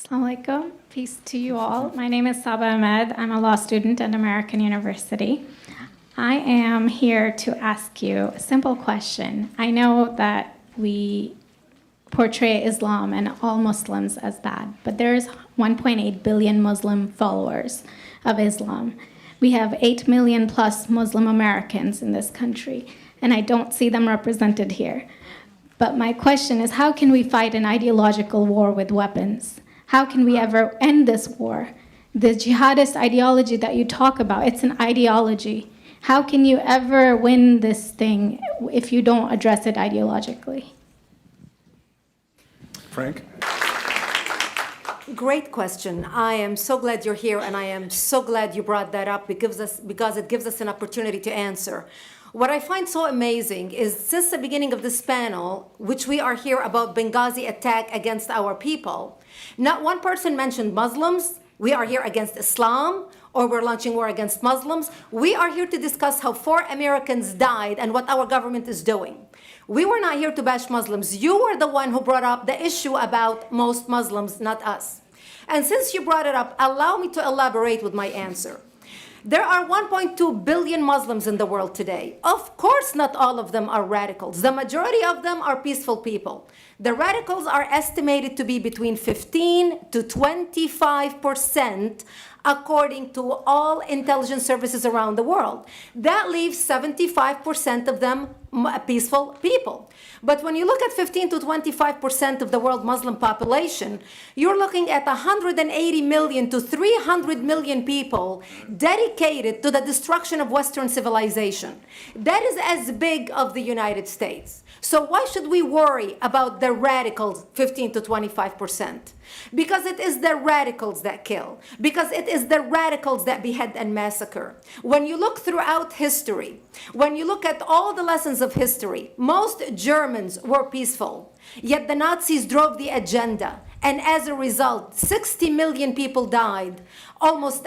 Assalamu alaikum. Peace to you all. My name is Saba Ahmed. I'm a law student at American University. I am here to ask you a simple question. I know that we portray Islam and all Muslims as bad, but there's 1.8 billion Muslim followers of Islam. We have 8 million plus Muslim Americans in this country, and I don't see them represented here. But my question is, how can we fight an ideological war with weapons? How can we ever end this war? The jihadist ideology that you talk about, it's an ideology. How can you ever win this thing if you don't address it ideologically? Frank? Great question. I am so glad you're here, and I am so glad you brought that up because it gives us an opportunity to answer. What I find so amazing is since the beginning of this panel, which we are here about Benghazi attack against our people, not one person mentioned Muslims. We are here against Islam, or we're launching war against Muslims. We are here to discuss how 4 Americans died and what our government is doing. We were not here to bash Muslims. You were the one who brought up the issue about most Muslims, not us. And since you brought it up, allow me to elaborate with my answer. There are 1.2 billion Muslims in the world today. Of course, not all of them are radicals. The majority of them are peaceful people. The radicals are estimated to be between 15 to 25%, according to all intelligence services around the world. That leaves 75% of them peaceful people. But when you look at 15 to 25% of the world Muslim population, you're looking at 180 million to 300 million people dedicated to the destruction of Western civilization. That is as big of the United States. So why should we worry about the radicals, 15 to 25%? Because it is the radicals that kill. Because it is the radicals that behead and massacre. When you look throughout history, when you look at all the lessons of history, most Germans were peaceful. Yet the Nazis drove the agenda. And as a result, 60 million people died. Almost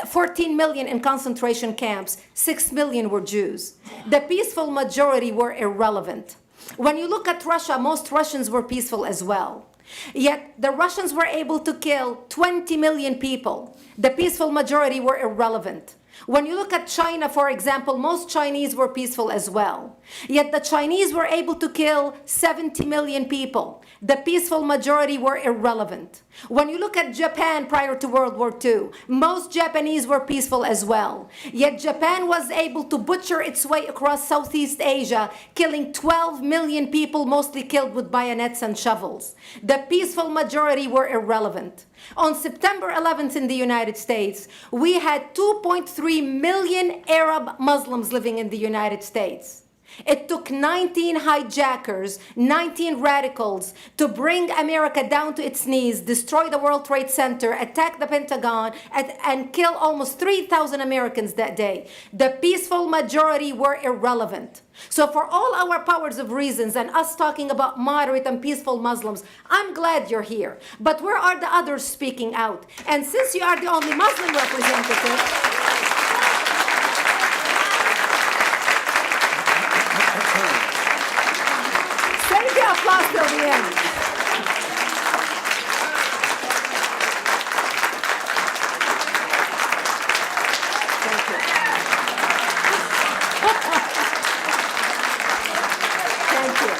14 million in concentration camps. 6 million were Jews. The peaceful majority were irrelevant. When you look at Russia, most Russians were peaceful as well. Yet the Russians were able to kill 20 million people. The peaceful majority were irrelevant. When you look at China, for example, most Chinese were peaceful as well. Yet the Chinese were able to kill 70 million people. The peaceful majority were irrelevant. When you look at Japan prior to World War II, most Japanese were peaceful as well. Yet Japan was able to butcher its way across Southeast Asia, killing 12 million people, mostly killed with bayonets and shovels. The peaceful majority were irrelevant. On September 11th in the United States, we had 2.3 million Arab Muslims living in the United States. It took 19 hijackers, 19 radicals to bring America down to its knees, destroy the World Trade Center, attack the Pentagon, and kill almost 3,000 Americans that day. The peaceful majority were irrelevant. So for all our powers of reasons and us talking about moderate and peaceful Muslims, I'm glad you're here. But where are the others speaking out? And since you are the only Muslim representative, applause till the end. Thank you. Thank you.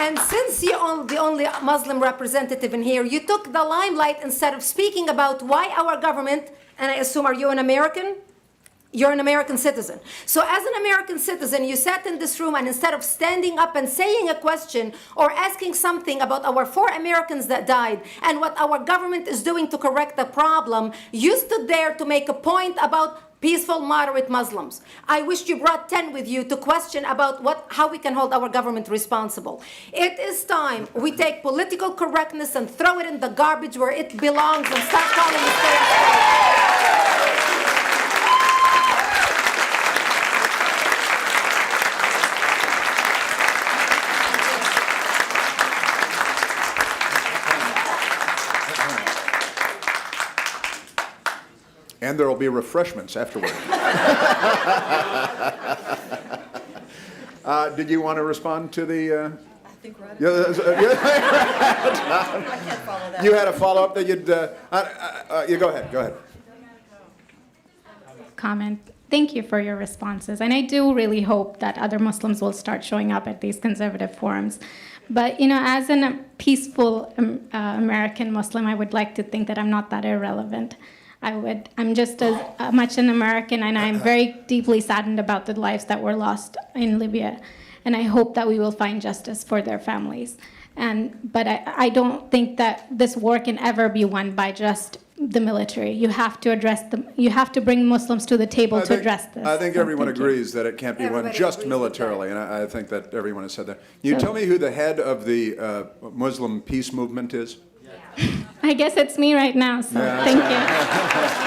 And since you're the only Muslim representative in here, you took the limelight instead of speaking about why our government, and I assume, are you an American? You're an American citizen. So as an American citizen, you sat in this room, and instead of standing up and saying a question or asking something about our 4 Americans that died and what our government is doing to correct the problem, you stood there to make a point about peaceful, moderate Muslims. I wish you brought 10 with you to question about how we can hold our government responsible. It is time we take political correctness and throw it in the garbage where it belongs and stop calling it fair. And there will be refreshments afterward. Did you want to respond to the Yeah, you had a follow-up that you'd, you go ahead. Comment. Thank you for your responses. And I do really hope that other Muslims will start showing up at these conservative forums. But, as a peaceful American Muslim, I would like to think that I'm not that irrelevant. I'm just as much an American, and I'm very deeply saddened about the lives that were lost in Libya. And I hope that we will find justice for their families. But I don't think that this war can ever be won by just the military. You have to you have to bring Muslims to the table to address this. I think So everyone thank you. agrees that it can't be won Everybody just agrees with militarily, and I think that everyone has said that. You So- tell me who the head of the Muslim peace movement is? I guess it's me right now, so Yeah. thank you.